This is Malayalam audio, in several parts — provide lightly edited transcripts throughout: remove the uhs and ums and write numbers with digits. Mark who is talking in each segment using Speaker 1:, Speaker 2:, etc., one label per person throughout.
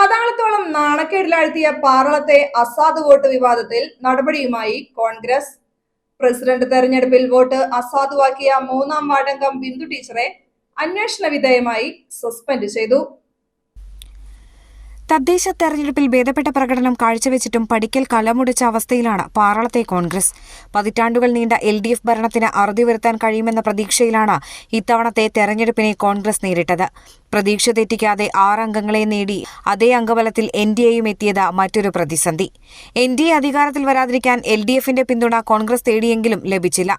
Speaker 1: പാതാളത്തോളം നാണക്കേടിലാഴ്ത്തിയ പാറളത്തെ അസാധു വോട്ട് വിവാദത്തിൽ നടപടിയുമായി കോൺഗ്രസ്. പ്രസിഡന്റ് തെരഞ്ഞെടുപ്പിൽ വോട്ട് അസാധുവാക്കിയ 3-ാം വാർഡംഗം ബിന്ദു ടീച്ചറെ അന്വേഷണ വിധേയമായി സസ്പെൻഡ് ചെയ്തു.
Speaker 2: തദ്ദേശ തെരഞ്ഞെടുപ്പിൽ ഭേദപ്പെട്ട പ്രകടനം കാഴ്ചവെച്ചിട്ടും പടിക്കൽ കലമുടിച്ച അവസ്ഥയിലാണ് പാറളത്തെ കോൺഗ്രസ്. പതിറ്റാണ്ടുകൾ നീണ്ട LDF ഭരണത്തിന് അറുതി വരുത്താൻ കഴിയുമെന്ന പ്രതീക്ഷയിലാണ് ഇത്തവണത്തെ തെരഞ്ഞെടുപ്പിനെ കോൺഗ്രസ് നേരിട്ടത്. പ്രതീക്ഷ തെറ്റിക്കാതെ 6 അംഗങ്ങളെ നേടി അതേ അംഗബലത്തിൽ NDAയും എത്തിയത് മറ്റൊരു പ്രതിസന്ധി. NDA അധികാരത്തിൽ വരാതിരിക്കാൻ LDFന്റെ പിന്തുണ കോൺഗ്രസ് തേടിയെങ്കിലും ലഭിച്ചില്ല.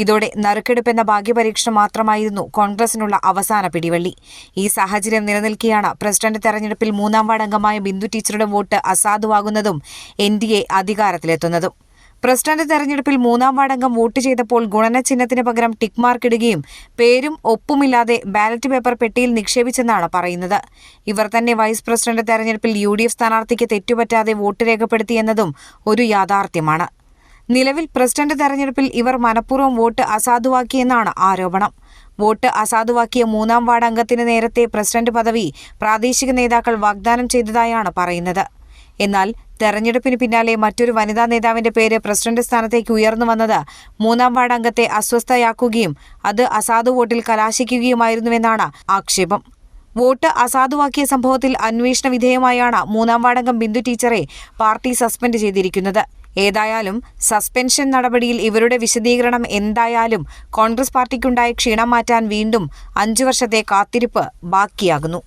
Speaker 2: ഇതോടെ നറുക്കെടുപ്പെന്ന ഭാഗ്യപരീക്ഷണം മാത്രമായിരുന്നു കോൺഗ്രസിനുള്ള അവസാന പിടിവള്ളി. ഈ സാഹചര്യം നിലനിൽക്കെയാണ് പ്രസിഡന്റ് തെരഞ്ഞെടുപ്പിൽ 3-ാം വാർഡ് ബിന്ദു ടീച്ചറുടെ വോട്ട് അസാധുവാകുന്നതും NDA അധികാരത്തിലെത്തുന്നതും. പ്രസിഡന്റ് തെരഞ്ഞെടുപ്പിൽ 3-ാം വാർഡംഗം വോട്ട് ചെയ്തപ്പോൾ ഗുണന ചിഹ്നത്തിന് പകരം ടിക്ക് മാർക്ക് ഇടുകയും പേരും ഒപ്പുമില്ലാതെ ബാലറ്റ് പേപ്പർ പെട്ടിയിൽ നിക്ഷേപിച്ചെന്നാണ് പറയുന്നത്. ഇവർ തന്നെ വൈസ് പ്രസിഡന്റ് തെരഞ്ഞെടുപ്പിൽ UDF സ്ഥാനാർത്ഥിക്ക് തെറ്റുപറ്റാതെ വോട്ട് രേഖപ്പെടുത്തിയെന്നതും ഒരു യാഥാർത്ഥ്യമാണ്. നിലവിൽ പ്രസിഡന്റ് തെരഞ്ഞെടുപ്പിൽ ഇവർ മനഃപൂർവ്വം വോട്ട് അസാധുവാക്കിയെന്നാണ് ആരോപണം. വോട്ട് അസാധുവാക്കിയ 3-ാം വാർഡ് അംഗത്തിന് നേരത്തെ പ്രസിഡന്റ് പദവി പ്രാദേശിക നേതാക്കൾ വാഗ്ദാനം ചെയ്തതായാണ് പറയുന്നത്. എന്നാൽ തെരഞ്ഞെടുപ്പിന് പിന്നാലെ മറ്റൊരു വനിതാ നേതാവിന്റെ പേര് പ്രസിഡന്റ് സ്ഥാനത്തേക്ക് ഉയർന്നു വന്നത് 3-ാം വാർഡ് അംഗത്തെ അസ്വസ്ഥയാക്കുകയും അത് അസാധു വോട്ടിൽ കലാശിക്കുകയുമായിരുന്നുവെന്നാണ് ആക്ഷേപം. വോട്ട് അസാധുവാക്കിയ സംഭവത്തിൽ അന്വേഷണ വിധേയമായാണ് 3-ാം വാർഡംഗം ബിന്ദു ടീച്ചറെ പാർട്ടി സസ്പെൻഡ് ചെയ്തിരിക്കുന്നത്. ഏതായാലും സസ്പെൻഷൻ നടപടിയിൽ ഇവരുടെ വിശദീകരണം എന്തായാലും കോൺഗ്രസ് പാർട്ടിക്കുണ്ടായ ക്ഷീണം മാറ്റാൻ വീണ്ടും 5 വർഷത്തെ കാത്തിരിപ്പ് ബാക്കിയാകുന്നു.